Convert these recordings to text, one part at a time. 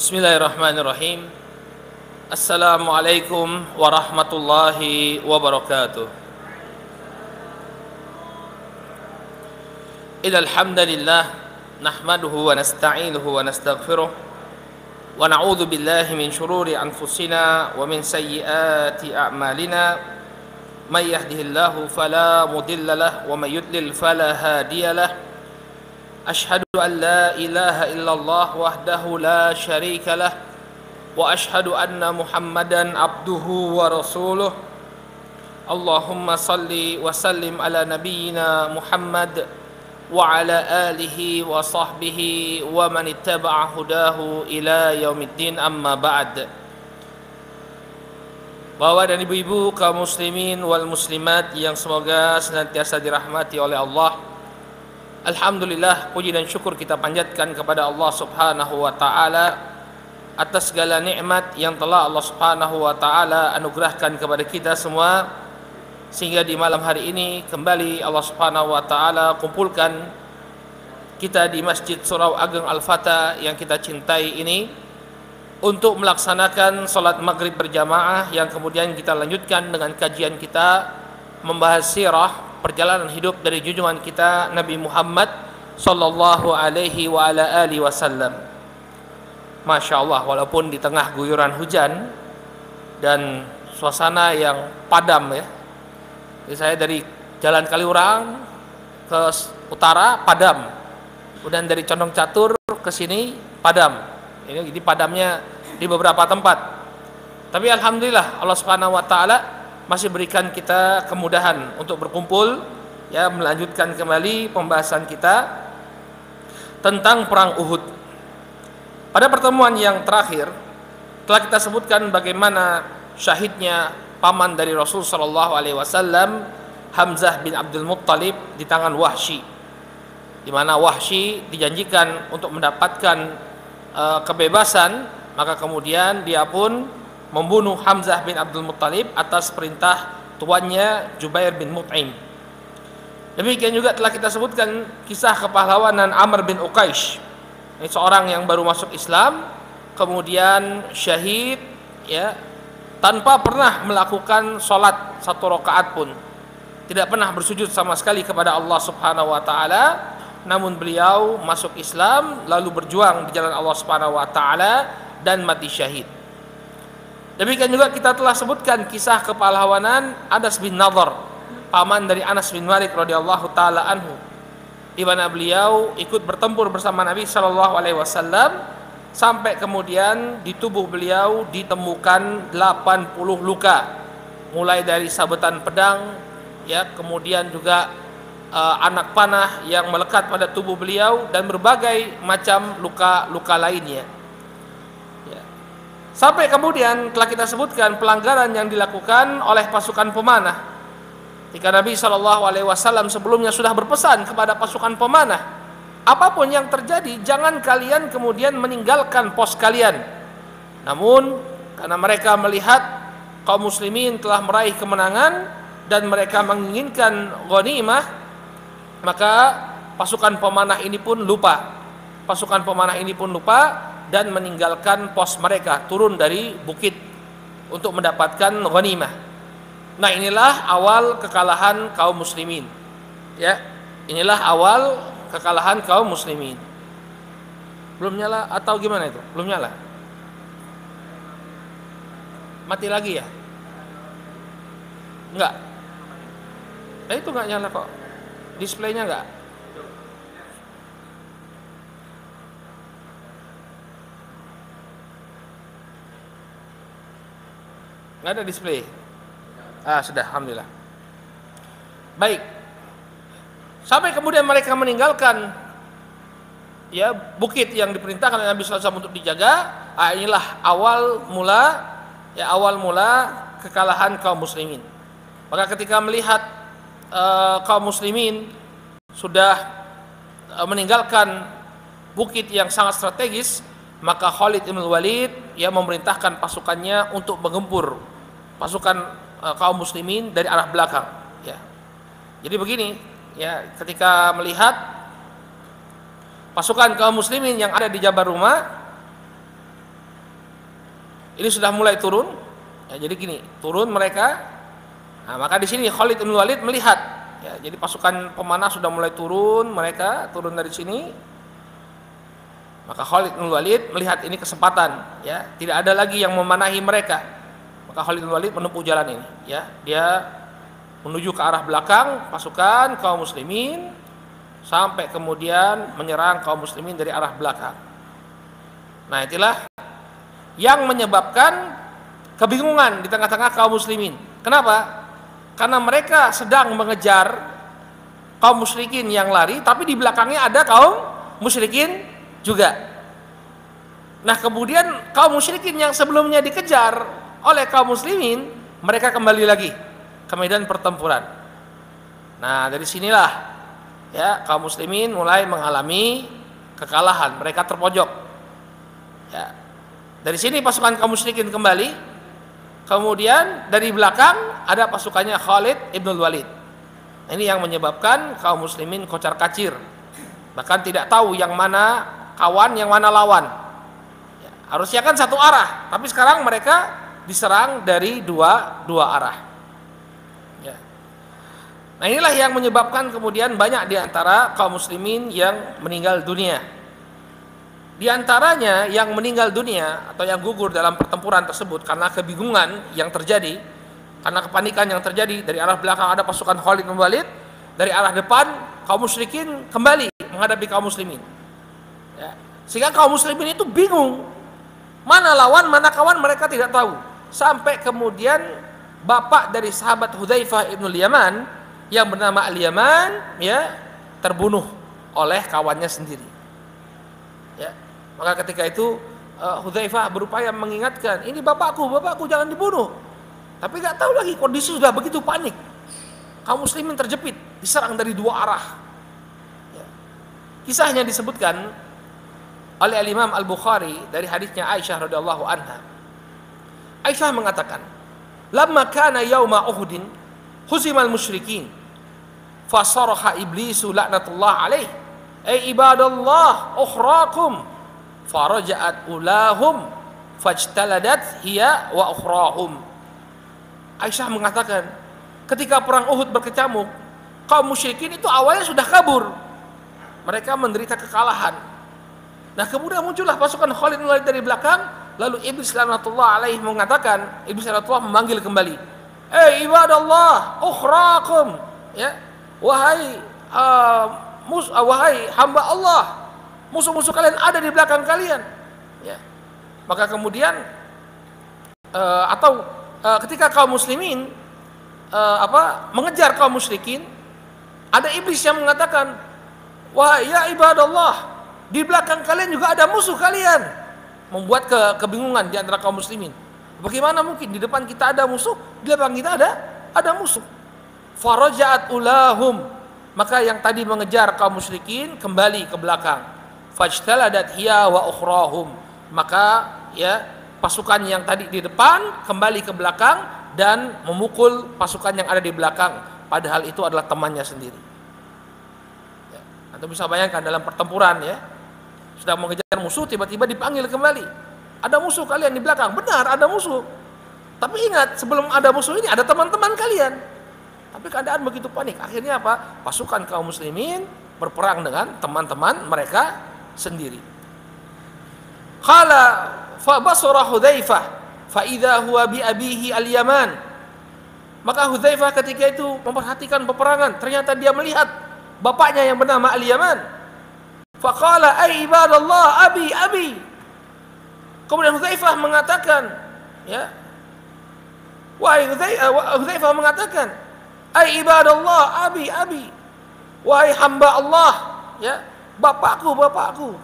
Bismillahirrahmanirrahim. Assalamualaikum warahmatullahi wabarakatuh. Innal hamdalillah nahmaduhu wa nasta'inuhu wa nastaghfiruh wa na'udzu billahi min shururi anfusina wa min sayyiati a'malina. May yahdihillahu fala mudilla lahu wa may yudlil fala hadiya lahu. Ashhadu an la ilaha illallah wahdahu la syarika lah wa ashhadu anna Muhammadan abduhu wa rasuluh. Allahumma salli wa sallim ala nabiyyina Muhammad wa ala alihi wa sahbihi wa man ittaba'a hudahu ila yaumiddin, amma ba'd. Bapak dan ibu-ibu kaum muslimin wal muslimat yang semoga senantiasa dirahmati oleh Allah, alhamdulillah, puji dan syukur kita panjatkan kepada Allah Subhanahu wa taala atas segala nikmat yang telah Allah Subhanahu wa taala anugerahkan kepada kita semua, sehingga di malam hari ini kembali Allah Subhanahu wa taala kumpulkan kita di Masjid Surau Ageng Al-Fatah yang kita cintai ini untuk melaksanakan salat maghrib berjamaah, yang kemudian kita lanjutkan dengan kajian kita membahas sirah perjalanan hidup dari junjungan kita Nabi Muhammad sallallahu alaihi wa ala alihi wasallam. Masya Allah, walaupun di tengah guyuran hujan dan suasana yang padam ya. Jadi saya dari Jalan Kaliurang ke utara padam, kemudian dari Condong Catur ke sini padam. Ini jadi padamnya di beberapa tempat. Tapi alhamdulillah Allah Subhanahu wa taala masih berikan kita kemudahan untuk berkumpul, ya, melanjutkan kembali pembahasan kita tentang perang Uhud. Pada pertemuan yang terakhir telah kita sebutkan bagaimana syahidnya paman dari Rasul sallallahu alaihi wasallam, Hamzah bin Abdul Muttalib, di tangan Wahsy, di mana Wahsy dijanjikan untuk mendapatkan kebebasan, maka kemudian dia pun membunuh Hamzah bin Abdul Muttalib atas perintah tuannya Jubair bin Mut'im. Demikian juga telah kita sebutkan kisah kepahlawanan Amr bin Uqaish. Ini seorang yang baru masuk Islam, kemudian syahid, ya, tanpa pernah melakukan sholat satu rakaat pun, tidak pernah bersujud sama sekali kepada Allah Subhanahu wa taala, namun beliau masuk Islam lalu berjuang di jalan Allah Subhanahu wa taala dan mati syahid. Demikian juga kita telah sebutkan kisah kepahlawanan Anas bin Nadhr, paman dari Anas bin Malik radhiyallahu taala anhu, di mana beliau ikut bertempur bersama Nabi sallallahu alaihi wasallam sampai kemudian di tubuh beliau ditemukan 80 luka, mulai dari sabetan pedang, ya, kemudian juga anak panah yang melekat pada tubuh beliau dan berbagai macam luka-luka lainnya. Sampai kemudian telah kita sebutkan pelanggaran yang dilakukan oleh pasukan pemanah. Jika Nabi SAW sebelumnya sudah berpesan kepada pasukan pemanah, apapun yang terjadi jangan kalian kemudian meninggalkan pos kalian. Namun karena mereka melihat kaum muslimin telah meraih kemenangan dan mereka menginginkan ghanimah, maka pasukan pemanah ini pun lupa. Pasukan pemanah ini pun lupa dan meninggalkan pos mereka, turun dari bukit untuk mendapatkan ghanimah. Nah, inilah awal kekalahan kaum muslimin. Ya, inilah awal kekalahan kaum muslimin. Belum nyala atau gimana itu? Belum nyala. Mati lagi ya? Enggak. Itu enggak nyala kok. Displaynya enggak. Nggak ada display. Sudah, alhamdulillah. Baik. Sampai kemudian mereka meninggalkan ya bukit yang diperintahkan oleh Nabi SAW untuk dijaga. Inilah awal mula kekalahan kaum muslimin. Maka ketika melihat kaum muslimin sudah meninggalkan bukit yang sangat strategis, maka Khalid bin Walid memerintahkan pasukannya untuk menggempur pasukan kaum muslimin dari arah belakang. Ya. Jadi begini, ya, ketika melihat pasukan kaum muslimin yang ada di Jabar Rumah ini sudah mulai turun, ya, jadi gini, turun mereka. Nah, maka di sini Khalid bin Walid melihat, ya, jadi pasukan pemanah sudah mulai turun, mereka turun dari sini. Maka Khalid bin Walid melihat ini kesempatan, ya, tidak ada lagi yang memanahi mereka. Maka Khalid bin Walid menempuh jalan ini, ya, dia menuju ke arah belakang pasukan kaum muslimin sampai kemudian menyerang kaum muslimin dari arah belakang. Nah, itulah yang menyebabkan kebingungan di tengah-tengah kaum muslimin. Kenapa? Karena mereka sedang mengejar kaum musyrikin yang lari, tapi di belakangnya ada kaum musyrikin juga. Nah, kemudian kaum musyrikin yang sebelumnya dikejar oleh kaum muslimin, mereka kembali lagi ke medan pertempuran. Nah, dari sinilah, ya, kaum muslimin mulai mengalami kekalahan, mereka terpojok. Ya. Dari sini pasukan kaum musyrikin kembali, kemudian dari belakang ada pasukannya Khalid ibn Walid. Ini yang menyebabkan kaum muslimin kocar-kacir, bahkan tidak tahu yang mana kawan, yang mana lawan. Ya, harusnya kan satu arah, tapi sekarang mereka diserang dari dua arah. Ya. Nah, inilah yang menyebabkan kemudian banyak di antara kaum muslimin yang meninggal dunia. Di antaranya yang meninggal dunia atau yang gugur dalam pertempuran tersebut karena kebingungan yang terjadi, karena kepanikan yang terjadi. Dari arah belakang ada pasukan Khalid bin Walid, dari arah depan kaum musyrikin kembali menghadapi kaum muslimin. Ya. Sehingga kaum muslimin itu bingung, mana lawan, mana kawan, mereka tidak tahu. Sampai kemudian bapak dari sahabat Hudzaifah ibn Yaman yang bernama Al-Yaman, ya, terbunuh oleh kawannya sendiri. Ya. Maka ketika itu Hudzaifah berupaya mengingatkan, ini bapakku jangan dibunuh. Tapi nggak tahu lagi, kondisi sudah begitu panik. Kaum muslimin terjepit, diserang dari dua arah. Ya. Kisahnya disebutkan oleh Al-Imam Al-Bukhari dari hadisnya Aisyah radhiyallahu anha. Aisyah mengatakan, "Lamma kana yauma Uhudin huzimal musyrikin, fasaraha iblisu laknatullah alaih, ay ibadallah ukhrakum, faraja'at ulahum fajtaladat hiya wa ukhrahum." Aisyah mengatakan, ketika perang Uhud berkecamuk, kaum musyrikin itu awalnya sudah kabur. Mereka menderita kekalahan. Nah, kemudian muncullah pasukan Khalid bin Walid dari belakang, lalu iblis laknatullah alaih mengatakan, iblis laknatullah memanggil kembali, ibadallah ukhrakum, ya, wahai hamba Allah, musuh-musuh kalian ada di belakang kalian. Ya. Maka kemudian ketika kaum muslimin mengejar kaum musyrikin, ada iblis yang mengatakan, wahai ya ibadallah, di belakang kalian juga ada musuh kalian. Membuat kebingungan di antara kaum muslimin. Bagaimana mungkin di depan kita ada musuh, di belakang kita ada musuh. Faraja'at ulahum, maka yang tadi mengejar kaum musyrikin kembali ke belakang. Fajtaladat hiya wa ukhrahum, maka ya pasukan yang tadi di depan kembali ke belakang dan memukul pasukan yang ada di belakang, padahal itu adalah temannya sendiri. Ya, Anda bisa bayangkan dalam pertempuran, ya, sedang mengejar musuh, tiba-tiba dipanggil kembali, ada musuh kalian di belakang. Benar, ada musuh, tapi ingat, sebelum ada musuh ini ada teman-teman kalian. Tapi keadaan begitu panik, akhirnya apa? Pasukan kaum muslimin berperang dengan teman-teman mereka sendiri. Qala fa basara Hudzaifah fa idza huwa bi abihi al-Yaman. Maka Hudzaifah ketika itu memperhatikan peperangan, ternyata dia melihat bapaknya yang bernama Al-Yaman. Fa qala ay ibadallah abi. Kemudian Hudzaifah mengatakan, ya, wahai Hudzaifah mengatakan, Ai ibadallah, abi. Wahai hamba Allah, ya, bapakku.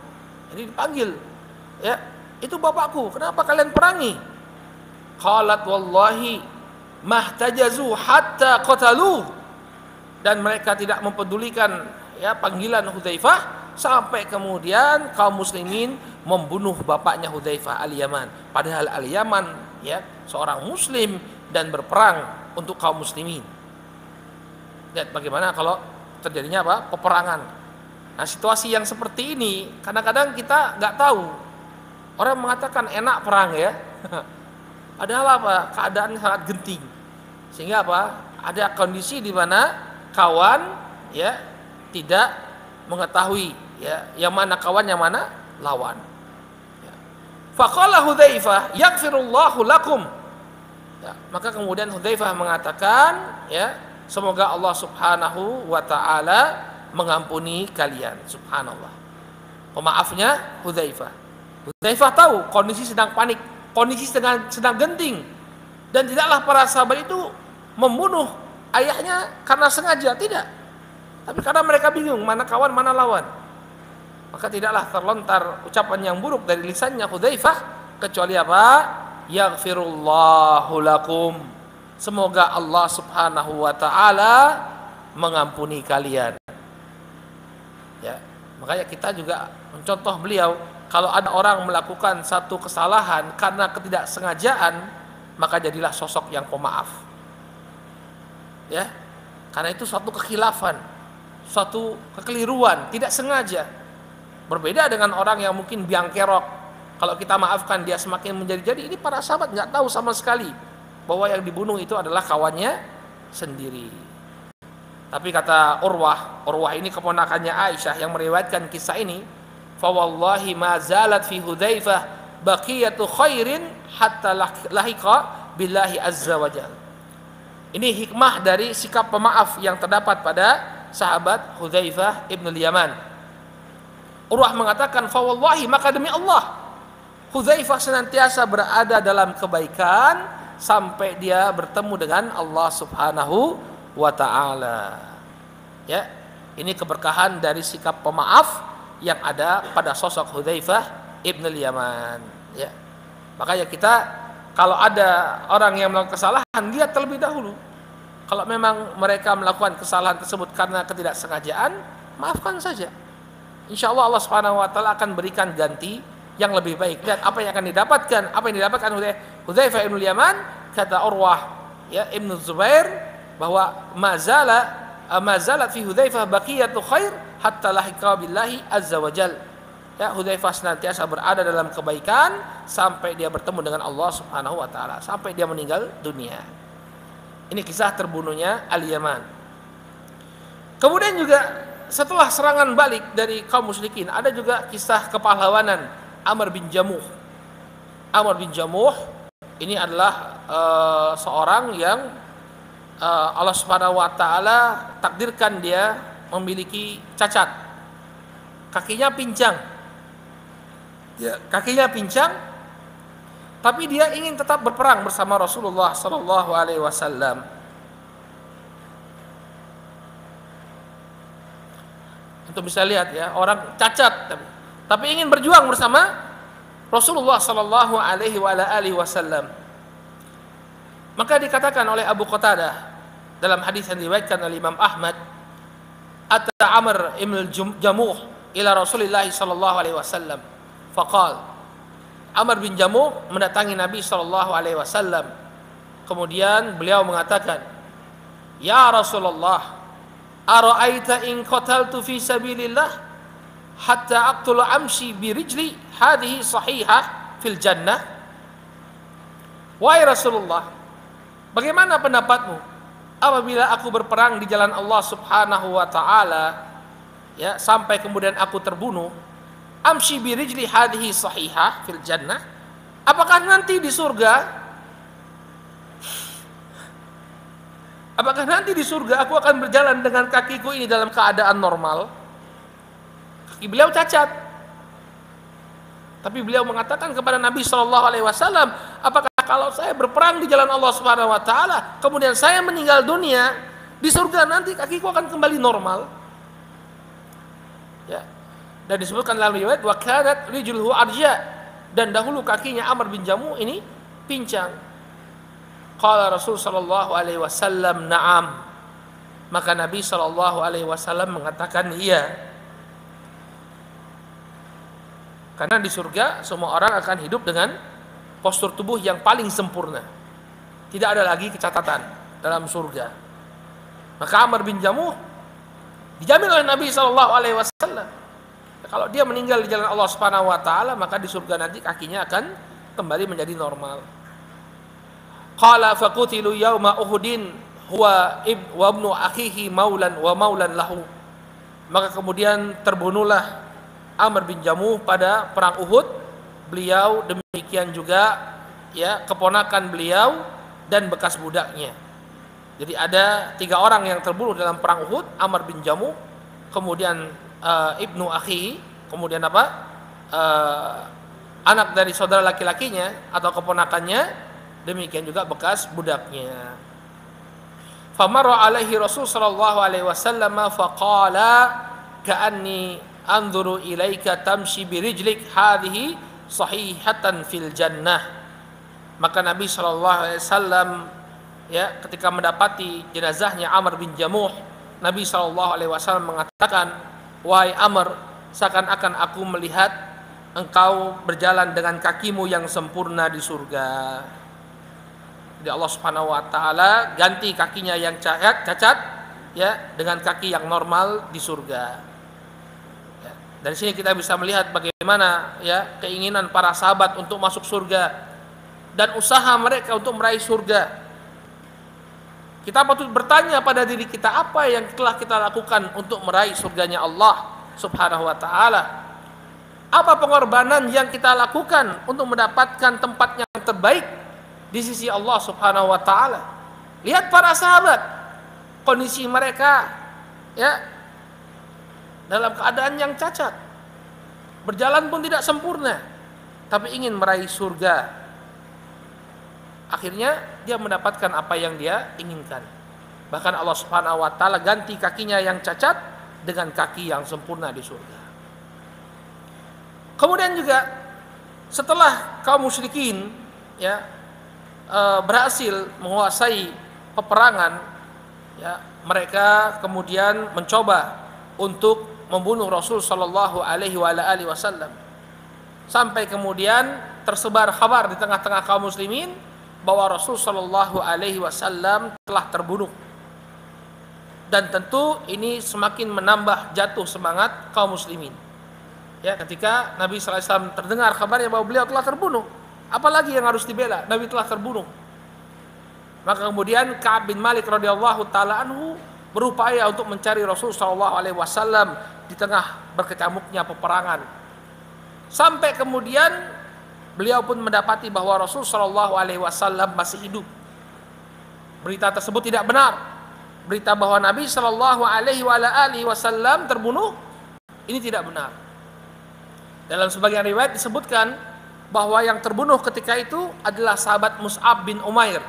Jadi dipanggil, ya, itu bapakku. Kenapa kalian perangi? Qalat wallahi mahtajazu hatta qataluh. Dan mereka tidak mempedulikan, ya, panggilan Hudzaifah sampai kemudian kaum muslimin membunuh bapaknya Hudzaifah Al-Yaman. Padahal Al-Yaman, ya, seorang muslim dan berperang untuk kaum muslimin. Lihat bagaimana kalau terjadinya apa? Peperangan. Nah, situasi yang seperti ini kadang-kadang kita nggak tahu. Orang mengatakan enak perang, ya. Padahal apa? Keadaan sangat genting. Sehingga apa? Ada kondisi di mana kawan, ya, tidak mengetahui, ya, yang mana kawan, yang mana lawan. Ya. Faqala Hudzaifah, yaghfirullahu lakum. Ya, maka kemudian Hudzaifah mengatakan, ya, semoga Allah Subhanahu wa taala mengampuni kalian. Subhanallah. Pemaafnya Hudzaifah. Hudzaifah tahu kondisi sedang panik, kondisi sedang genting, dan tidaklah para sahabat itu membunuh ayahnya karena sengaja, tidak. Tapi karena mereka bingung mana kawan mana lawan. Maka tidaklah terlontar ucapan yang buruk dari lisannya Hudzaifah kecuali apa? Yaghfirullahu lakum. Semoga Allah Subhanahu wa taala mengampuni kalian. Ya, makanya kita juga mencontoh beliau, kalau ada orang melakukan satu kesalahan karena ketidaksengajaan, maka jadilah sosok yang pemaaf. Ya. Karena itu suatu kekhilafan, suatu kekeliruan, tidak sengaja. Berbeda dengan orang yang mungkin biang kerok. Kalau kita maafkan dia semakin menjadi-jadi. Ini para sahabat nggak tahu sama sekali bahwa yang dibunuh itu adalah kawannya sendiri. Tapi kata Urwah ini keponakannya Aisyah yang meriwayatkan kisah ini, fa wallahi ma zalat fi Hudzaifah baqiyatu khairin hatta lahiqa billahi azza wajalla. Ini hikmah dari sikap pemaaf yang terdapat pada sahabat Hudzaifah ibn al-Yaman. Urwah mengatakan, fa wallahi, maka demi Allah, Hudzaifah senantiasa berada dalam kebaikan sampai dia bertemu dengan Allah Subhanahu wa ta'ala. Ya, ini keberkahan dari sikap pemaaf yang ada pada sosok Hudzaifah ibn al-Yaman. Ya, makanya kita kalau ada orang yang melakukan kesalahan, lihat terlebih dahulu. Kalau memang mereka melakukan kesalahan tersebut karena ketidaksengajaan, maafkan saja. Insya Allah Allah Subhanahu wa ta'ala akan berikan ganti yang lebih baik. Lihat apa yang akan didapatkan. Apa yang didapatkan Hudzaifah ibn al-Yaman, kata Urwah, ya, Ibnu Zubair, bahwa mazalat fi Hudzaifah baqiyatu khair hatta lahiqa billahi azza wajal. Ya, Hudzaifah senantiasa berada dalam kebaikan sampai dia bertemu dengan Allah Subhanahu wa taala, sampai dia meninggal dunia. Ini kisah terbunuhnya Al-Yaman. Kemudian juga setelah serangan balik dari kaum musyrikin, ada juga kisah kepahlawanan Amr bin Jamuh. Amr bin Jamuh ini adalah seorang yang Allah Subhanahu wa taala takdirkan dia memiliki cacat. Kakinya pincang. Ya, kakinya pincang, tapi dia ingin tetap berperang bersama Rasulullah sallallahu alaihi wasallam. Untuk bisa lihat, ya, orang cacat tapi ingin berjuang bersama Rasulullah sallallahu alaihi wasallam. Maka dikatakan oleh Abu Qatadah dalam hadis yang diriwayatkan oleh Imam Ahmad, "Ata Amr ibn Jamuh ila Rasulillah sallallahu alaihi wasallam." Faqal, Amr bin Jamuh mendatangi Nabi sallallahu alaihi wasallam. Kemudian beliau mengatakan, "Ya Rasulullah, ara'aita in qataltu fi sabilillah hatta aqtulu amshi bi rijli hadhihi sahihah fil jannah?" Wahai Rasulullah, bagaimana pendapatmu apabila aku berperang di jalan Allah Subhanahu wa taala, ya, sampai kemudian aku terbunuh, amshi bi rijli hadhihi sahihah fil jannah, apakah nanti di surga aku akan berjalan dengan kakiku ini dalam keadaan normal? Kaki beliau cacat, tapi beliau mengatakan kepada Nabi sallallahu alaihi wasallam, apakah kalau saya berperang di jalan Allah Subhanahu wa taala kemudian saya meninggal dunia, Di surga nanti kakiku akan kembali normal. Ya. Dan disebutkan dalam riwayat wa kanat rijluhu arja, dan dahulu kakinya Amr bin Jamuh ini pincang. Qala Rasul sallallahu alaihi wasallam na'am. Maka Nabi sallallahu alaihi wasallam mengatakan iya. Karena di surga semua orang akan hidup dengan postur tubuh yang paling sempurna. Tidak ada lagi kecacatan dalam surga. Maka Amr bin Jamuh dijamin oleh Nabi sallallahu alaihi wasallam. Kalau dia meninggal di jalan Allah Subhanahu wa taala, maka di surga nanti kakinya akan kembali menjadi normal. Qala faqutilu yauma Uhudin huwa ibnu akhihi maulan wa maulan lahu. Maka kemudian terbunuhlah Amr bin Jamuh pada perang Uhud. Beliau demikian juga ya keponakan beliau dan bekas budaknya. Jadi ada 3 orang yang terbunuh dalam perang Uhud, Amr bin Jamuh, kemudian ibnu akhi, kemudian anak dari saudara laki-lakinya atau keponakannya, demikian juga bekas budaknya. Famarra alaihi Rasul sallallahu alaihi wasallam faqala ka'anni anzuru ilaika tamshi birijlik hadhihi sahihatan fil jannah. Maka Nabi sallallahu alaihi wasallam ya ketika mendapati jenazahnya Amr bin Jamuh, Nabi sallallahu alaihi wasallam mengatakan, wahai Amr, seakan-akan aku melihat engkau berjalan dengan kakimu yang sempurna di surga. Jadi Allah Subhanahu wa taala ganti kakinya yang cacat ya dengan kaki yang normal di surga. Ya, dari sini kita bisa melihat bagaimana ya keinginan para sahabat untuk masuk surga dan usaha mereka untuk meraih surga. Kita patut bertanya pada diri kita, apa yang telah kita lakukan untuk meraih surganya Allah Subhanahu wa taala? Apa pengorbanan yang kita lakukan untuk mendapatkan tempat yang terbaik di sisi Allah Subhanahu wa taala? Lihat para sahabat, kondisi mereka ya dalam keadaan yang cacat. Berjalan pun tidak sempurna, tapi ingin meraih surga. Akhirnya dia mendapatkan apa yang dia inginkan. Bahkan Allah Subhanahu wa taala ganti kakinya yang cacat dengan kaki yang sempurna di surga. Kemudian juga setelah kaum musyrikin ya berhasil menguasai peperangan, ya mereka kemudian mencoba untuk membunuh Rasul sallallahu alaihi wasallam. Sampai kemudian tersebar kabar di tengah-tengah kaum muslimin bahwa Rasul sallallahu alaihi wasallam telah terbunuh. Dan tentu ini semakin menambah jatuh semangat kaum muslimin. Ya, ketika Nabi sallallahu alaihi wasallam terdengar kabarnya bahwa beliau telah terbunuh, apalagi yang harus dibela? Nabi telah terbunuh. Maka kemudian Ka'ab bin Malik radhiyallahu taala anhu berupaya untuk mencari Rasul sallallahu alaihi wasallam di tengah berkecamuknya peperangan. Sampai kemudian beliau pun mendapati bahwa Rasul sallallahu alaihi wasallam masih hidup. Berita tersebut tidak benar. Berita bahwa Nabi sallallahu alaihi wasallam terbunuh ini tidak benar. Dalam sebagian riwayat disebutkan bahwa yang terbunuh ketika itu adalah sahabat Mus'ab bin Umair.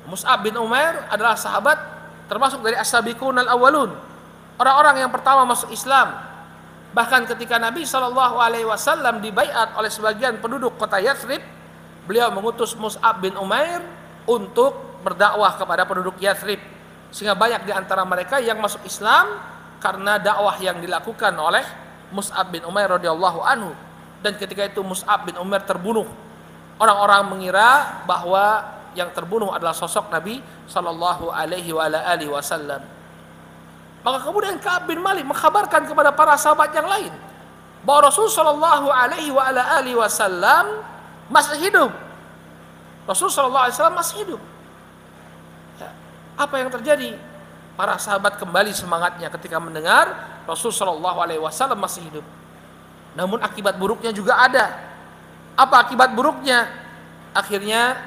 Mus'ab bin Umair adalah sahabat termasuk dari as-sabiqun al-awwalun, orang-orang yang pertama masuk Islam. Bahkan ketika Nabi sallallahu alaihi wasallam dibaiat oleh sebagian penduduk kota Yathrib, beliau mengutus Mus'ab bin Umair untuk berdakwah kepada penduduk Yathrib, sehingga banyak di antara mereka yang masuk Islam karena dakwah yang dilakukan oleh Mus'ab bin Umair radhiyallahu anhu. Dan ketika itu Mus'ab bin Umair terbunuh. Orang-orang mengira bahwa yang terbunuh adalah sosok Nabi sallallahu alaihi wasallam. Maka kemudian Ka'ab bin Malik mengkabarkan kepada para sahabat yang lain bahwa Rasul sallallahu alaihi wasallam masih hidup. Rasul sallallahu alaihi wasallam masih hidup. Ya, apa yang terjadi? Para sahabat kembali semangatnya ketika mendengar Rasul sallallahu alaihi wasallam masih hidup. Namun akibat buruknya juga ada. Apa akibat buruknya? Akhirnya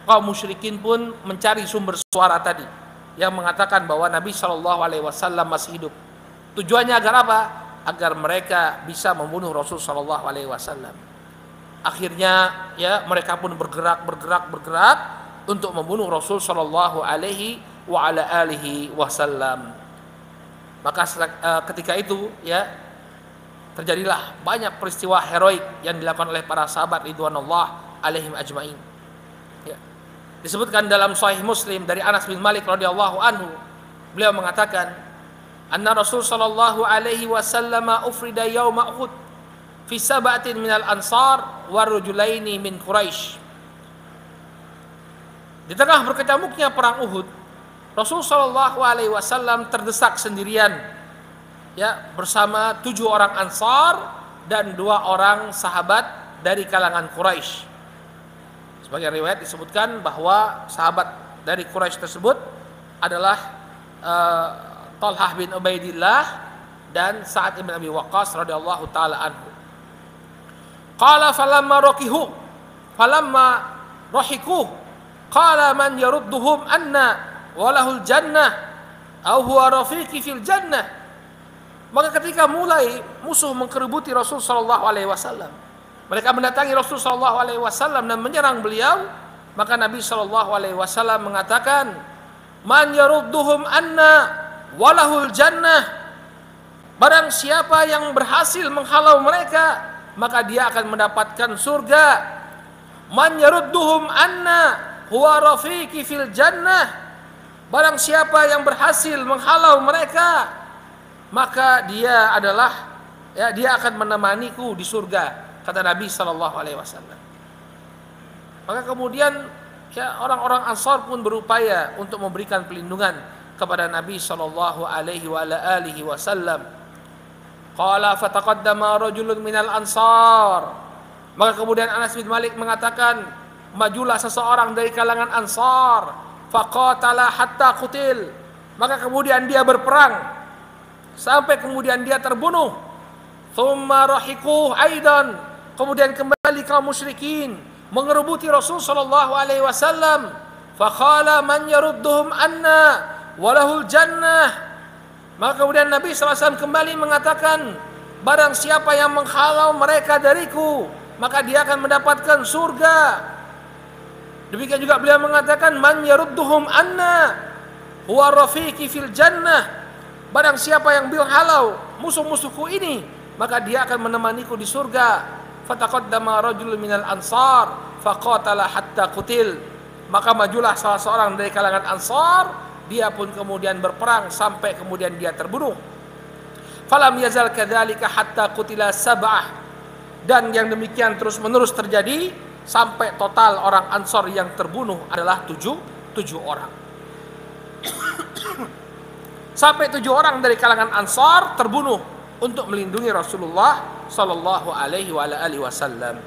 kaum musyrikin pun mencari sumber suara tadi yang mengatakan bahwa Nabi sallallahu alaihi wasallam masih hidup. Tujuannya agar apa? Agar mereka bisa membunuh Rasul sallallahu alaihi wasallam. Akhirnya ya mereka pun bergerak untuk membunuh Rasul sallallahu alaihi wa ala alihi wasallam. Maka ketika itu ya terjadilah banyak peristiwa heroik yang dilakukan oleh para sahabat ridwanullah alaihim ajmain. Ya. Disebutkan dalam Sahih Muslim dari Anas bin Malik radhiyallahu anhu, beliau mengatakan, anna Rasul sallallahu alaihi wasallam ufrida yauma Uhud fi sab'atin minal ansar wa rajulaini min Quraisy. Di tengah berkecamuknya perang Uhud, Rasul sallallahu alaihi wasallam terdesak sendirian ya bersama 7 orang Ansar dan 2 orang sahabat dari kalangan Quraisy. Sebagai riwayat disebutkan bahwa sahabat dari Quraisy tersebut adalah Talhah bin Ubaidillah dan Sa'ad bin Abi Waqqas radhiyallahu taala anhu. Qala falamma rahiku qala man yarudduhum anna walahul jannah au huwa rafiqi fil jannah. Maka ketika mulai musuh mengkerubuti Rasul sallallahu alaihi wasallam, mereka mendatangi Rasul sallallahu alaihi wasallam dan menyerang beliau, maka Nabi sallallahu alaihi wasallam mengatakan, man yarudduhum anna walahul jannah. Barang siapa yang berhasil menghalau mereka, maka dia akan mendapatkan surga. Man yarudduhum anna huwa rafiqi fil jannah. Barang siapa yang berhasil menghalau mereka, maka dia adalah dia akan menemaniku di surga, kata Nabi sallallahu alaihi wasallam. Maka kemudian orang-orang Ansar pun berupaya untuk memberikan pelindungan kepada Nabi sallallahu alaihi wasallam. Qala fataqaddama rajulun minal Ansar. Maka kemudian Anas bin Malik mengatakan, majulah seseorang dari kalangan Ansar, faqatala hatta qutil. Maka kemudian dia berperang sampai kemudian dia terbunuh. Thumma rahiquh aidan. Kemudian kembali kaum musyrikin mengerubuti Rasul sallallahu alaihi wasallam. Faqala man yarudduhum anna walahul jannah. Maka kemudian Nabi sallallahu alaihi wasallam kembali mengatakan, barang siapa yang menghalau mereka dariku, maka dia akan mendapatkan surga. Demikian juga beliau mengatakan, man yarudduhum anna huwa rafiqi fil jannah. Barang siapa yang halau musuh-musuhku ini, maka dia akan menemaniku di surga. Fataqaddama rajulun minal ansar faqatala hatta qutil. Maka majulah salah seorang dari kalangan Ansar, dia pun kemudian berperang sampai kemudian dia terbunuh. Falam yazal kadzalika hatta qutila sab'ah. Dan yang demikian terus-menerus terjadi sampai total orang Ansar yang terbunuh adalah 7 orang. Sampai 7 orang dari kalangan Ansar terbunuh untuk melindungi Rasulullah sallallahu alaihi wasallam.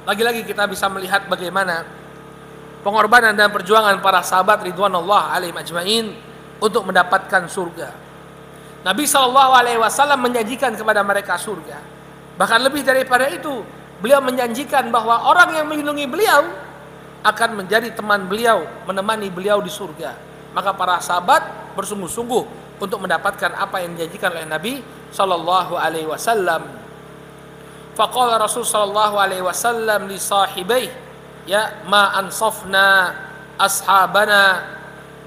Lagi-lagi kita bisa melihat bagaimana pengorbanan dan perjuangan para sahabat ridwanullah alaihim ajmain untuk mendapatkan surga. Nabi sallallahu alaihi wasallam menjanjikan kepada mereka surga. Bahkan lebih daripada itu, beliau menjanjikan bahwa orang yang melindungi beliau akan menjadi teman beliau, menemani beliau di surga. Maka para sahabat bersungguh-sungguh untuk mendapatkan apa yang dijanjikan oleh Nabi sallallahu alaihi wasallam. Faqala Rasul sallallahu alaihi wasallam li sahibai, ya ma ansafna ashabana.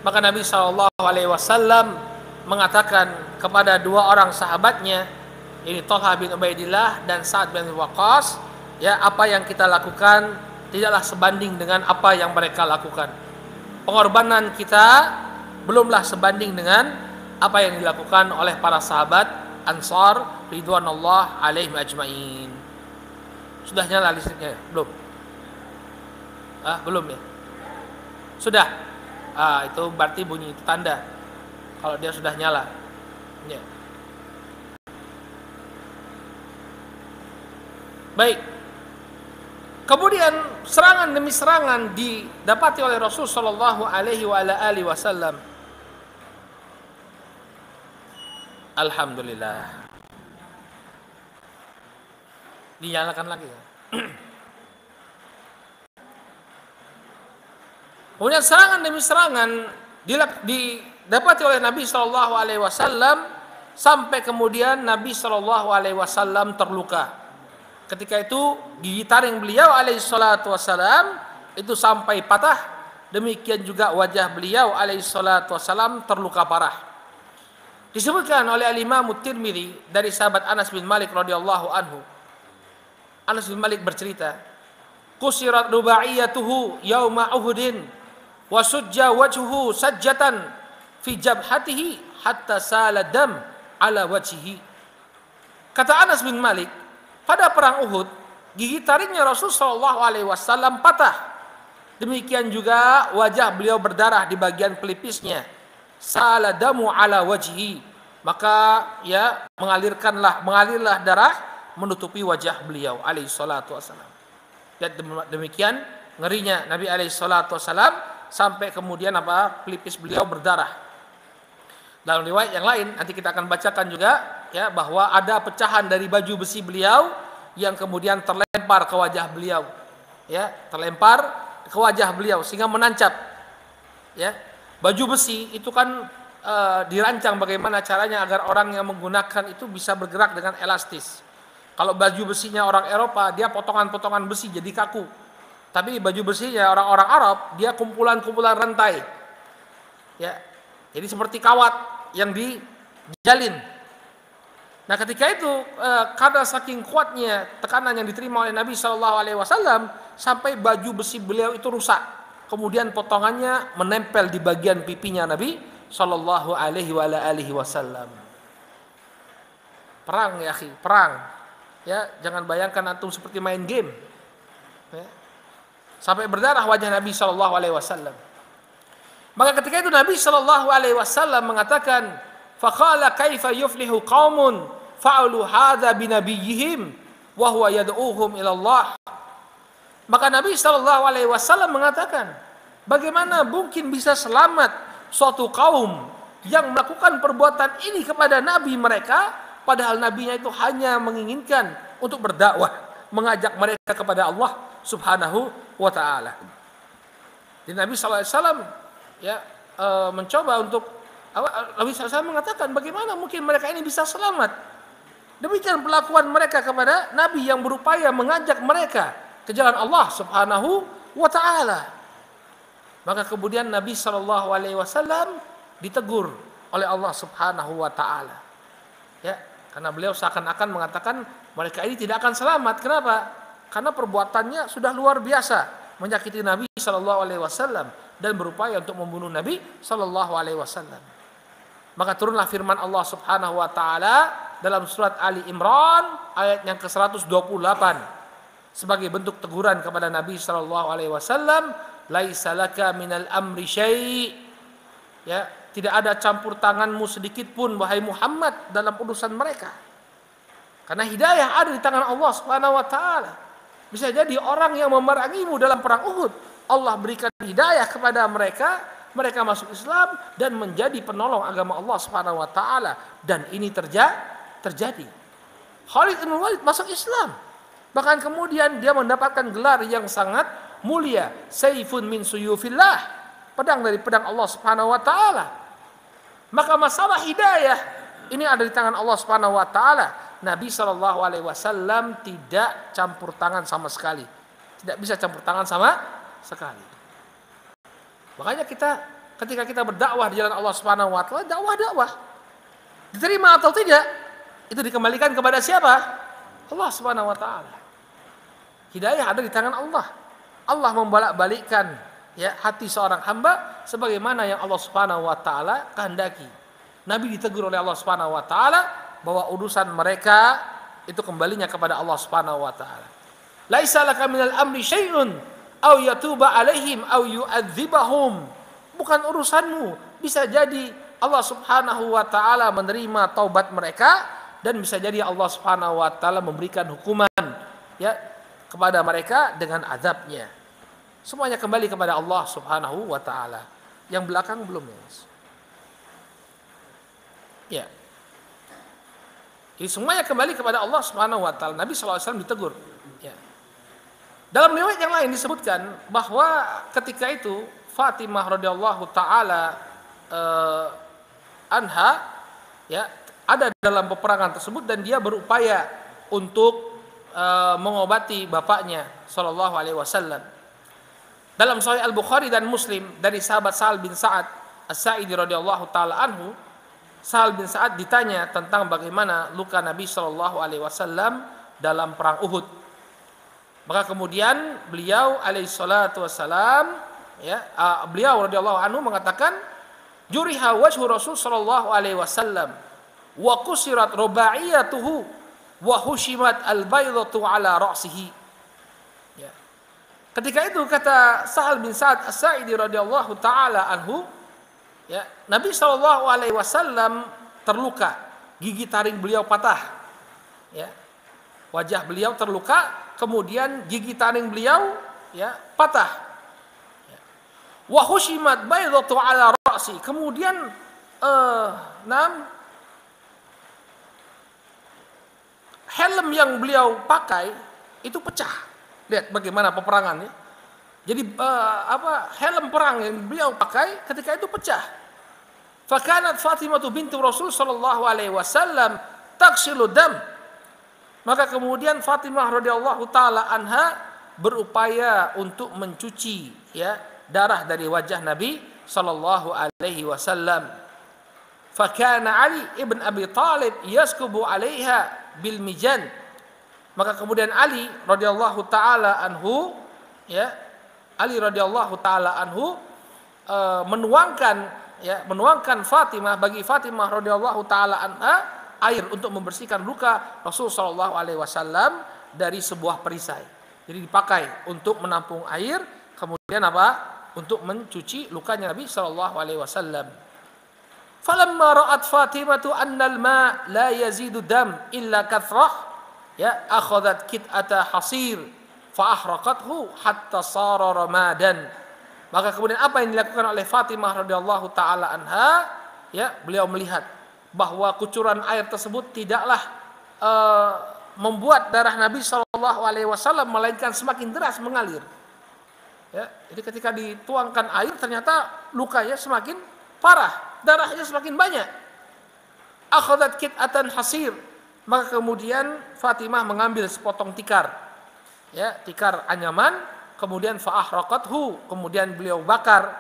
Maka Nabi sallallahu alaihi wasallam mengatakan kepada 2 orang sahabatnya, ini Talha bin Ubaidillah dan Sa'ad bin Waqqas, ya apa yang kita lakukan tidaklah sebanding dengan apa yang mereka lakukan. Pengorbanan kita belumlah sebanding dengan apa yang dilakukan oleh para sahabat Ansar ridwanullah alaihim ajmain. Sudah nyala listriknya? Belum? Belum ya? Sudah? Itu berarti bunyi tanda kalau dia sudah nyala. Ya. Baik. Kemudian serangan demi serangan didapati oleh Rasul sallallahu alaihi wasallam. Alhamdulillah. Dinyalakan lagi ya. Kemudian serangan demi serangan didapati oleh Nabi sallallahu alaihi wasallam sampai kemudian Nabi sallallahu alaihi wasallam terluka. Ketika itu gigi taring beliau alaihi salatu wassalam itu sampai patah. Demikian juga wajah beliau alaihi salatu wassalam terluka parah. Disebutkan oleh Al-Imam Tirmidzi dari sahabat Anas bin Malik radhiyallahu anhu. Anas bin Malik bercerita, "Qusirat rubaiyatuhu yauma Uhudin wa sujja wajhuhu sajjatan fi jabhatihi hatta sala dam ala wajhihi." Kata Anas bin Malik, pada perang Uhud, gigi taringnya Rasul sallallahu alaihi wasallam patah. Demikian juga wajah beliau berdarah di bagian pelipisnya. Saladamu ala wajhi, maka ya mengalirlah darah menutupi wajah beliau alaihi salatu wasallam. Dan demikian ngerinya Nabi alaihi salatu wasallam sampai kemudian pelipis beliau berdarah. Dalam riwayat yang lain nanti kita akan bacakan juga ya bahwa ada pecahan dari baju besi beliau yang kemudian terlempar ke wajah beliau. Ya, terlempar ke wajah beliau sehingga menancap. Ya. Baju besi itu kan dirancang bagaimana caranya agar orang yang menggunakan itu bisa bergerak dengan elastis. Kalau baju besinya orang Eropa, dia potongan-potongan besi jadi kaku. Tapi baju besinya orang-orang Arab, dia kumpulan-kumpulan rantai. Ya. Jadi seperti kawat yang dijalin. Nah, ketika itu karena saking kuatnya tekanan yang diterima oleh Nabi Shallallahu Alaihi Wasallam sampai baju besi beliau itu rusak. Kemudian potongannya menempel di bagian pipinya Nabi Shallallahu Alaihi Wasallam. Perang ya, akhi, perang. Ya, jangan bayangkan antum seperti main game. Ya. Sampai berdarah wajah Nabi Shallallahu Alaihi Wasallam. Maka ketika itu Nabi Shallallahu Alaihi Wasallam mengatakan, faqala kaifa yuflihu qaumun fa'alu hadza binabiyihim wa huwa yad'uuhum ila Allah. Maka Nabi sallallahu alaihi wasallam mengatakan, bagaimana mungkin bisa selamat suatu kaum yang melakukan perbuatan ini kepada nabi mereka padahal nabinya itu hanya menginginkan untuk berdakwah, mengajak mereka kepada Allah Subhanahu wa taala. Jadi Nabi sallallahu alaihi wasallam ya mencoba untuk Nabi SAW mengatakan bagaimana mungkin mereka ini bisa selamat. Demikian perlakuan mereka kepada Nabi yang berupaya mengajak mereka ke jalan Allah Subhanahu wa taala. Maka kemudian Nabi SAW ditegur oleh Allah Subhanahu wa taala. Ya, karena beliau seakan-akan mengatakan mereka ini tidak akan selamat. Kenapa? Karena perbuatannya sudah luar biasa, menyakiti Nabi SAW dan berupaya untuk membunuh Nabi SAW. Maka turunlah firman Allah Subhanahu wa taala dalam surat Ali Imran ayat yang ke-128 sebagai bentuk teguran kepada Nabi sallallahu alaihi wasallam, laisa laka minal amri syai'. Ya, tidak ada campur tanganmu sedikit pun wahai Muhammad dalam urusan mereka. Karena hidayah ada di tangan Allah Subhanahu wa taala. Bisa jadi orang yang memerangimu dalam perang Uhud, Allah berikan hidayah kepada mereka masuk Islam dan menjadi penolong agama Allah Subhanahu wa taala, dan ini terjadi. Khalid bin Walid masuk Islam. Bahkan kemudian dia mendapatkan gelar yang sangat mulia, Saifun min suyufillah, pedang dari pedang Allah Subhanahu wa taala. Maka masalah hidayah ini ada di tangan Allah Subhanahu wa taala. Nabi sallallahu alaihi wasallam tidak campur tangan sama sekali. Tidak bisa campur tangan sama sekali. Makanya ketika kita berdakwah di jalan Allah Subhanahu wa taala, dakwah diterima atau tidak, itu dikembalikan kepada siapa? Allah Subhanahu wa taala. Hidayah ada di tangan Allah. Allah membolak-balikkan ya hati seorang hamba sebagaimana yang Allah Subhanahu wa taala kehendaki. Nabi ditegur oleh Allah Subhanahu wa taala bahwa urusan mereka itu kembalinya kepada Allah Subhanahu wa taala. Laisa laka minal amri syai'un au yatuba alaihim au yu'adzibahum. Bukan urusanmu. Bisa jadi Allah Subhanahu wa taala menerima taubat mereka dan bisa jadi Allah Subhanahu wa taala memberikan hukuman ya kepada mereka dengan azabnya. Semuanya kembali kepada Allah Subhanahu wa taala. Yang belakang belum ya. Ya. Jadi semuanya kembali kepada Allah Subhanahu wa taala. Nabi sallallahu alaihi wasallam ditegur. Ya. Dalam riwayat yang lain disebutkan bahwa ketika itu Fatimah radhiyallahu taala anha ya ada dalam peperangan tersebut dan dia berupaya untuk mengobati bapaknya sallallahu alaihi wasallam. Dalam Sahih Al-Bukhari dan Muslim dari sahabat Sahal bin Sa'ad As-Sa'idi radhiyallahu taala anhu, Sahal bin Sa'ad ditanya tentang bagaimana luka Nabi sallallahu alaihi wasallam dalam perang Uhud. Maka kemudian beliau alaihi salatu wassalam, beliau radhiyallahu anhu mengatakan, juriha wajhu Rasul sallallahu alaihi wasallam wa kusirat rubaiyatuhu wa hushimat al-baydatu ala ra'sihi. Ketika itu kata Sahal bin Sa'ad As-Sa'idi radhiyallahu taala anhu, Nabi sallallahu alaihi wasallam terluka, gigi taring beliau patah. Wajah beliau terluka, kemudian gigi taring beliau patah. Wa hushimat baydatu ala ra'si. Kemudian helm yang beliau pakai itu pecah. Lihat bagaimana peperangannya. Jadi helm perang yang beliau pakai ketika itu pecah. Fakanat Fatimah bintu Rasul sallallahu alaihi wasallam taghsilu dam. Maka kemudian Fatimah radhiyallahu taala anha berupaya untuk mencuci darah dari wajah Nabi sallallahu alaihi wasallam. Fakana Ali ibn Abi Thalib yaskubu 'alaiha bil mijan. Maka kemudian Ali radhiyallahu taala anhu menuangkan Fatimah, bagi Fatimah radhiyallahu taala anha air untuk membersihkan luka Rasul sallallahu alaihi wasallam dari sebuah perisai. Jadi dipakai untuk menampung air, kemudian untuk mencuci lukanya Nabi sallallahu alaihi wasallam. Falamma ra'at Fatimatu anna al-ma' la yazidu dam illa kathrah, akhadhat kit'ata hasir fa ahraqathu hatta sara ramadan. Maka kemudian apa yang dilakukan oleh Fatimah radhiyallahu taala anha, beliau melihat bahwa kucuran air tersebut tidaklah membuat darah Nabi sallallahu alaihi wasallam melainkan semakin deras mengalir. Jadi ketika dituangkan air ternyata lukanya semakin parah, darahnya semakin banyak. Akhadhat kit'atan hasir. Maka kemudian Fatimah mengambil sepotong tikar, tikar anyaman, kemudian fa'ahraqathu, kemudian beliau bakar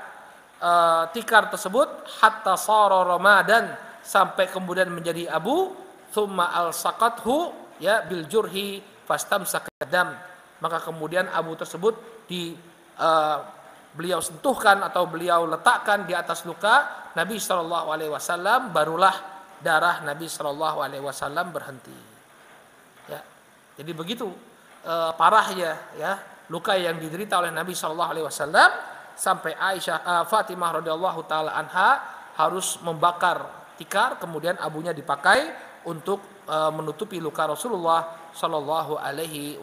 tikar tersebut hatta sara ramadan, sampai kemudian menjadi abu, thumma alsaqathu bil jurhi fastamsaka dam. Maka kemudian abu tersebut beliau sentuhkan atau beliau letakkan di atas luka Nabi sallallahu alaihi wasallam, barulah darah Nabi sallallahu alaihi wasallam berhenti. Jadi begitu parahnya luka yang diderita oleh Nabi sallallahu alaihi wasallam sampai Fatimah radhiyallahu taala anha harus membakar tikar, kemudian abunya dipakai untuk menutupi luka Rasulullah sallallahu alaihi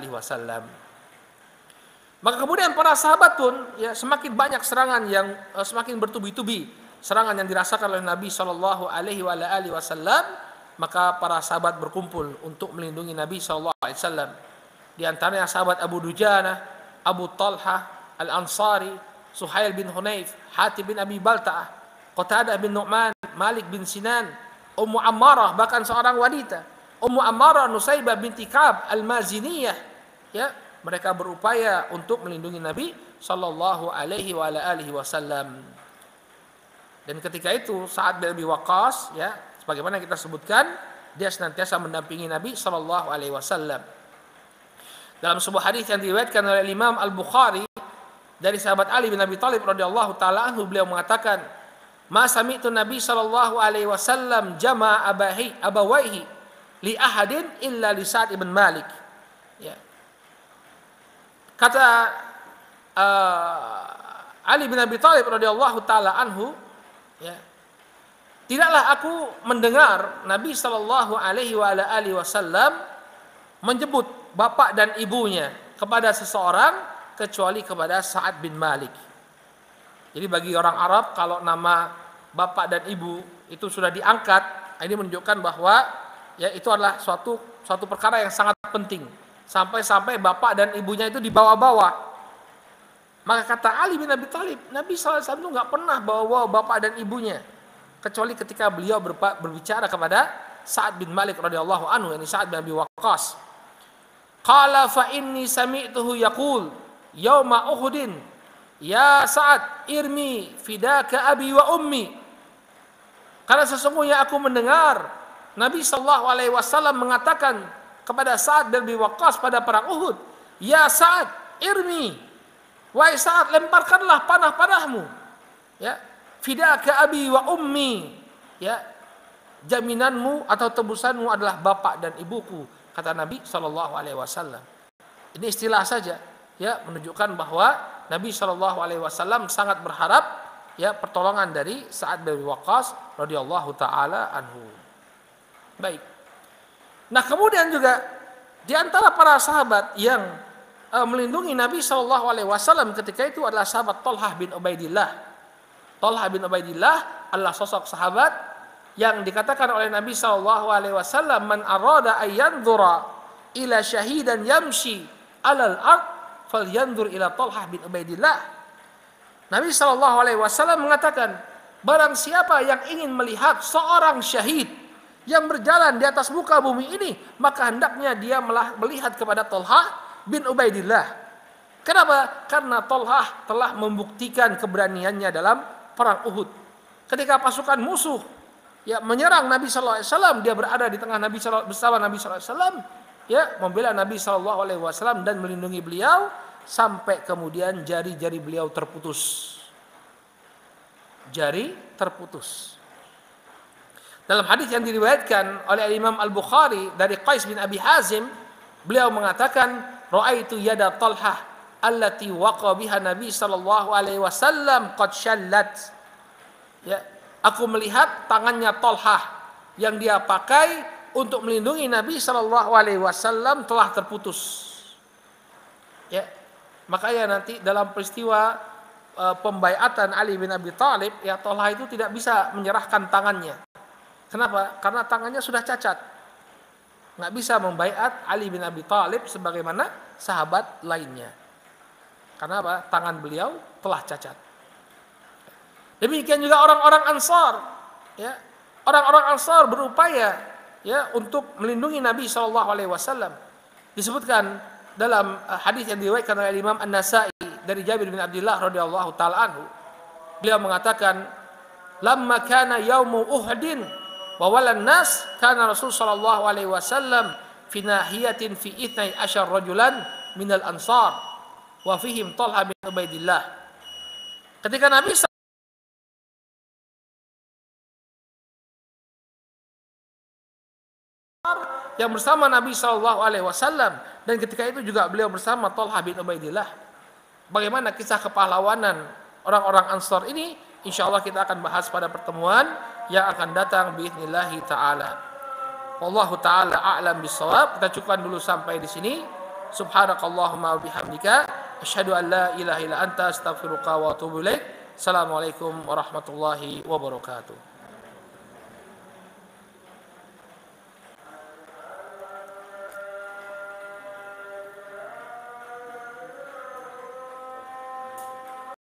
wasallam. Maka kemudian para sahabat pun semakin banyak serangan yang semakin bertubi-tubi, serangan yang dirasakan oleh Nabi sallallahu alaihi wasallam. Maka para sahabat berkumpul untuk melindungi Nabi sallallahu alaihi wasallam. Di antaranya sahabat Abu Dujanah, Abu Talha Al-Ansari, Suhail bin Hunayf, Hatib bin Abi Balta'ah, Qatadah bin Nu'man, Malik bin Sinan, Ummu Ammarah, bahkan seorang wanita, Ummu Ammarah Nusaybah binti Ka'ab Al-Maziniyah. Mereka berupaya untuk melindungi Nabi sallallahu alaihi wasallam. Dan ketika itu Sa'ad bin Abi Waqqas, sebagaimana kita sebutkan, dia senantiasa mendampingi Nabi sallallahu alaihi wasallam. Dalam sebuah hadis yang diriwayatkan oleh Imam Al-Bukhari dari sahabat Ali bin Abi Thalib radhiyallahu taala anhu, beliau mengatakan, "Ma sami'tu Nabi sallallahu alaihi wasallam jama'a abawaihi li ahadin illa li Sa'd bin Malik." Kata Ali bin Abi Thalib radhiyallahu taala anhu, tidaklah aku mendengar Nabi sallallahu alaihi wasallam menyebut bapak dan ibunya kepada seseorang kecuali kepada Sa'ad bin Malik. Jadi bagi orang Arab kalau nama bapak dan ibu itu sudah diangkat, ini menunjukkan bahwa itu adalah suatu perkara yang sangat penting. Sampai-sampai bapak dan ibunya itu dibawa-bawa. Maka kata Ali bin Abi Thalib, Nabi SAW itu nggak pernah bawa-bawa bapak dan ibunya, kecuali ketika beliau berbicara kepada Sa'ad bin Malik radhiyallahu anhu, ini Sa'ad bin Abi Waqqas. Qala fa inni sami'tuhu yaqul yauma Uhudin ya Sa'ad irmi fidaka abi wa ummi. Karena sesungguhnya aku mendengar Nabi sallallahu alaihi wasallam mengatakan kepada Sa'ad bin Abi Waqqas pada perang Uhud, "Ya Sa'ad, irmi. Wahai Sa'ad, lemparkanlah panah-panahmu. Ya, fidaka abi wa ummi." Ya, jaminanmu atau tebusanmu adalah bapak dan ibuku, kata Nabi sallallahu alaihi wasallam. Ini istilah saja, ya, menunjukkan bahwa Nabi sallallahu alaihi wasallam sangat berharap ya pertolongan dari Sa'ad bin Abi Waqqas radhiyallahu taala anhu. Baik. Nah, kemudian juga di antara para sahabat yang melindungi Nabi sallallahu alaihi wasallam ketika itu adalah sahabat Thalhah bin Ubaidillah. Thalhah bin Ubaidillah adalah sosok sahabat yang dikatakan oleh Nabi sallallahu alaihi wasallam, "Man arada ay yanzura ila syahidan yamshi 'alal ard falyanzur ila Thalhah bin Ubaidillah." Nabi sallallahu alaihi wasallam mengatakan, barang siapa yang ingin melihat seorang syahid yang berjalan di atas muka bumi ini, maka hendaknya dia melihat kepada Thalhah bin Ubaidillah. Kenapa? Karena Thalhah telah membuktikan keberaniannya dalam perang Uhud. Ketika pasukan musuh ya menyerang Nabi sallallahu alaihi wasallam, dia berada di tengah bersama Nabi sallallahu alaihi wasallam, ya, membela Nabi sallallahu alaihi wasallam dan melindungi beliau sampai kemudian jari-jari beliau terputus. Jari terputus. Dalam hadis yang diriwayatkan oleh Imam Al-Bukhari dari Qais bin Abi Hazim, beliau mengatakan, "Ra'aitu yada Thalhah allati waqa biha Nabi sallallahu alaihi wasallam qad shallat." Ya, aku melihat tangannya Thalhah yang dia pakai untuk melindungi Nabi sallallahu alaihi wasallam telah terputus. Ya. Makanya nanti dalam peristiwa pembaiatan Ali bin Abi Thalib, ya, Thalhah itu tidak bisa menyerahkan tangannya. Kenapa? Karena tangannya sudah cacat. Nggak bisa membaiat Ali bin Abi Thalib sebagaimana sahabat lainnya. Karena apa? Tangan beliau telah cacat. Demikian juga orang-orang Ansar, ya. Orang-orang Ansar berupaya ya untuk melindungi Nabi sallallahu alaihi wasallam. Disebutkan dalam hadis yang diriwayatkan oleh Imam An-Nasa'i dari Jabir bin Abdullah radhiyallahu taala anhu, beliau mengatakan, "Lamma kana yaumu Uhudin wa walan nas kana Rasul sallallahu alaihi wasallam fi nahiyatin fi 12 rajulan minal ansar wa fihim Thalhah bin Ubaidillah." Ketika Nabi yang bersama Nabi sallallahu alaihi wasallam, dan ketika itu juga beliau bersama Thalhah bin Ubaidillah. Bagaimana kisah kepahlawanan orang-orang Ansar ini, insyaallah kita akan bahas pada pertemuan yang akan datang biiznillahi taala. Wallahu taala a'lam bissawab. Kita cukupkan dulu sampai di sini. Subhanakallahumma wa bihamdika asyhadu an la ilaha illa anta astaghfiruka wa atubu ilaik. Assalamualaikum warahmatullahi wabarakatuh.